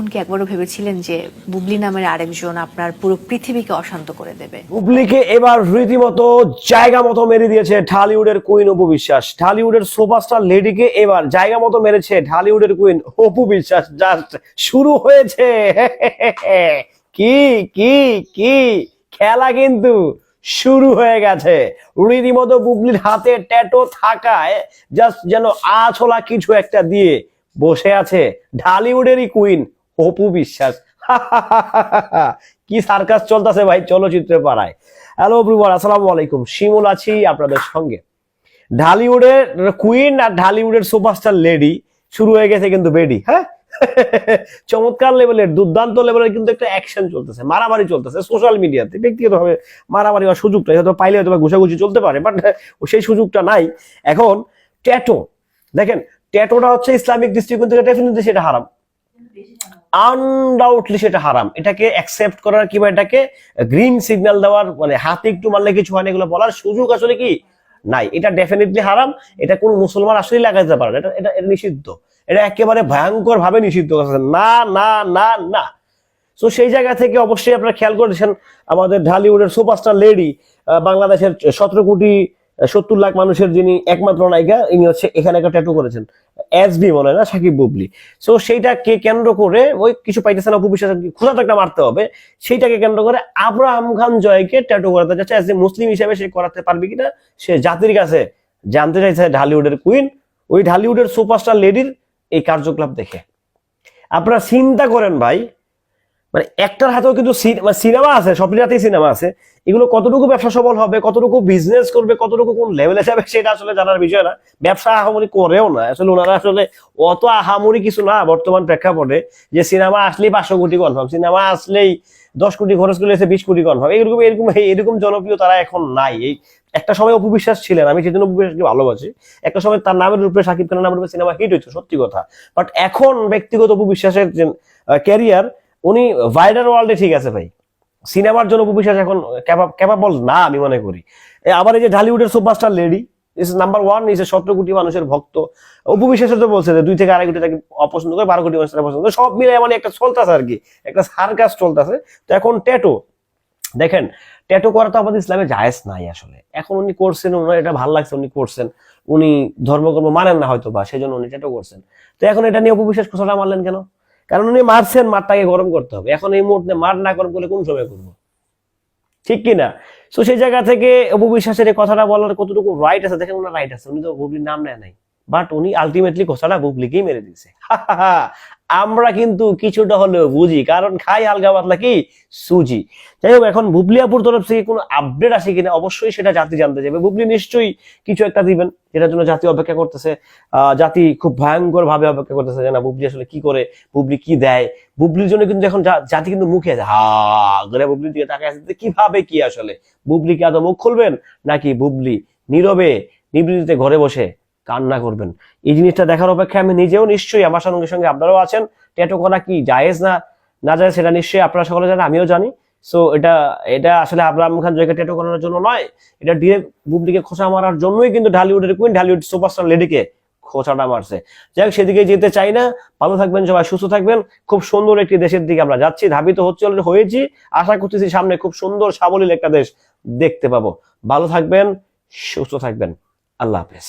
তখন কি একবারও ভেবেছিলেন যে বুবলি নামের আরেকজন আপনার পুরো পৃথিবীকে অশান্ত করে দেবে? বুবলিকে এবার রীতিমতো জায়গা মতো মেরে দিয়েছে ঢালিউডের কুইন অপু বিশ্বাস। ঢালিউডের সুপারস্টার লেডিকে এবার জায়গা মতো মেরেছে ঢালিউডের কুইন অপু বিশ্বাস। জাস্ট শুরু হয়েছে কি কি কি খেলা কিন্তু শুরু হয়ে গেছে। রীতিমতো বুবলির হাতে ট্যাটু থাকায় জাস্ট যেন আছলা কিছু একটা দিয়ে বসে আছে ঢালিউডেরই কুইন অপু বিশ্বাস। কি সার্কাস চলতেছে ভাই চলচ্চিত্রে পাড়ায়। হ্যালো এভরিওয়ান, আসসালামু আলাইকুম। শিমুল আছি আপনাদের সঙ্গে। ঢালিউডের কুইন আর ঢালিউডের সুপারস্টার লেডি শুরু হয়ে গেছে কিন্তু বেডি। হ্যাঁ, চমৎকার লেভেলের দুর্দান্ত লেভেলের কিন্তু একটা অ্যাকশন চলতেছে, মারামারি চলতেছে সোশ্যাল মিডিয়াতে। ব্যক্তিগতভাবে মারামারি হওয়ার সুযোগটা হয়তো পাইলে হয়তো ঘুষাঘুষি চলতে পারে, বাট সেই সুযোগটা নাই এখন। ট্যাটু দেখেন, ট্যাটুটা হচ্ছে ইসলামিক দৃষ্টিকোণ থেকে ডেফিনেটলি সেটা হারাম, আনডাউটলি সেটা হারাম। এটাকে অ্যাকসেপ্ট করার কিংবা এটাকে গ্রিন সিগন্যাল দেওয়ার, মানে হাতে একটু মারলে কিছু হয় না, এগুলো বলার সুযোগ আসলে কি নাই। এটা ডেফিনেটলি হারাম। এটা কোন মুসলমান আসলে লাগাইতে পারে না। এটা এটা এটা নিষিদ্ধ। এটা একেবারে ভয়ঙ্কর ভাবে নিষিদ্ধ করেছে। না না না না। তো সেই জায়গা থেকে অবশ্যই আপনারা খেয়াল করেছেন আমাদের ঢালিউডের সুপারস্টার লেডি, বাংলাদেশের 17,70,00,000 মানুষের যিনি একমাত্র নায়িকা, ইনি হচ্ছে এখানে একটা ট্যাটু করেছেন। এসবি মনে হয় না, সাকিব বুবলি। সো সেইটাকে কেন্দ্র করে ওই কিছু পাইতেছে না, অপু বিশ্বাস খোঁজা একটা মারতে হবে। সেইটাকে কেন্দ্র করে আব্রাহাম খান জয়কে ট্যাটু করাতে যাচ্ছে। এজ এ মুসলিম হিসেবে সে করাতে পারবে কিনা সে জাতির কাছে জানতে চাইছে ঢালিউডের কুইন, ওই ঢালিউডের সুপারস্টার লেডির এই কার্যকলাপ দেখে। আপনারা চিন্তা করেন ভাই, মানে একটার হাতেও কিন্তু সিনেমা আছে, সব জাতেই সিনেমা আছে। এগুলো কতটুকু ব্যবসা সফল হবে, কতটুকু বিজনেস করবে, কতটুকু কোন লেভেলে যাবে সেটা আসলে জানার বিষয় না। ব্যবসা আহামরি করেও না আসলে ওনারা, আসলে অত আহামরি কিছু না বর্তমান প্রেক্ষাপটে যে সিনেমা আসলেই 500 কোটি কনফার্ম, সিনেমা আসলেই 10 কোটি খরচ করলে 20 কোটি কনফার্ম। এরকম এরকম এরকম জনপ্রিয় তারা এখন নাই। এই একটা সময় অপু বিশ্বাস ছিলেন, আমি সেদিন অপু বিশ্বাসকে ভালোবাসি। একটা সময় তার নামের রূপে, শাকিব খানের নামের রূপে সিনেমা হিট হইতো, সত্যি কথা। বাট এখন ব্যক্তিগত অপু বিশ্বাসের যে ক্যারিয়ার, উনি ভাইরাল ওয়ার্ল্ডে ঠিক আছে ভাই, সিনেমার জন্য অপু বিশ্বাস এখন ক্যাপাবল না আমি মনে করি। আবার এই যে ঢালিউডের superstar lady is number 1, is 17 crore মানুষের ভক্ত। অপু বিশ্বাসের তো বলছে যে 2 থেকে 2.5 কোটি তাকে অপছন্দ করে, 12 কোটি মানুষ তাকে পছন্দ করে। সব মিলে মানে একটা চলতেছে আর কি, একটা সার্কাস চলতেছে। তো এখন ট্যাটু দেখেন, ট্যাটু করা তো আমাদের ইসলামে জায়েজ নাই আসলে। এখন উনি করছেন, ওনার এটা ভালো লাগছে, উনি করছেন। উনি ধর্মকর্ম মানেন না হয়তো, বা সেই জন্য উনি ট্যাটু করছেন। তো এখন এটা নিয়ে অপু বিশ্বাস খোঁচাটা মারলেন কেন? কারণ উনি মারছেন, মারটাকে গরম করতে হবে। এখন এই মুহূর্তে মার না গরম করলে কোন সময় করবো, ঠিক কিনা? তো সেই জায়গা থেকে অপু বিশ্বাসের এই কথাটা বলার কতটুকু রাইট আছে দেখেন, ওনার রাইট আছে। উনি তো বুবলির নাম নেয় নাই, বাট উনি আলটিমেটলি কথাটা বুবলিকেই মেরে দিয়েছে। আমরা কিন্তু কিছুটা হলেও বুঝি, কারণ খাই হালকা পাতলা কি সুজি। যাই হোক, এখন বুবলি আপুর তরফ থেকে কোনো আপডেট আসে কিনা অবশ্যই সেটা জাতি জানতে যাবে। বুবলি নিশ্চয়ই কিছু একটা দিবেন, যেটার জন্য জাতি অপেক্ষা করতেছে। জাতি খুব ভয়ঙ্কর ভাবে অপেক্ষা করতেছে যে না বুবলি আসলে কি করে, বুবলি কি দেয়। বুবলির জন্য কিন্তু এখন জাতি কিন্তু মুখে আছে, হা করে বুবলির দিকে তাকায় আছে কিভাবে কি আসলে বুবলি কি আদৌ মুখ খুলবেন, নাকি বুবলি নীরবে নিবৃত্তিতে ঘরে বসে কান্না করবেন। এই জিনিসটা দেখার অপেক্ষায় আমি নিজেও, নিশ্চয়ই আমার সঙ্গে সঙ্গে আপনারাও আছেন। ট্যাটু করা কি জায়েজ না না জায়েজ সেটা নিশ্চয়ই আপনারা সকলে জানেন, আমিও জানি। সো এটা এটা আসলে আব্রাহাম খান জয়কে ট্যাটু করানোর জন্য নয়, এটা ডিরেক্ট বুবলিকে খোঁচা মারার জন্যই কিন্তু ঢালিউডের কুইন, ঢালিউড সুপারস্টার লেডিকে খোঁচাটা মারছে। যাই হোক, সেদিকে যেতে চাই না। ভালো থাকবেন সবাই, সুস্থ থাকবেন। খুব সুন্দর একটি দেশের দিকে আমরা যাচ্ছি, ধাবিত হয়েছি। আশা করতেছি সামনে খুব সুন্দর সাবলীল একটা দেশ দেখতে পাবো। ভালো থাকবেন, সুস্থ থাকবেন। আল্লাহ হাফেজ।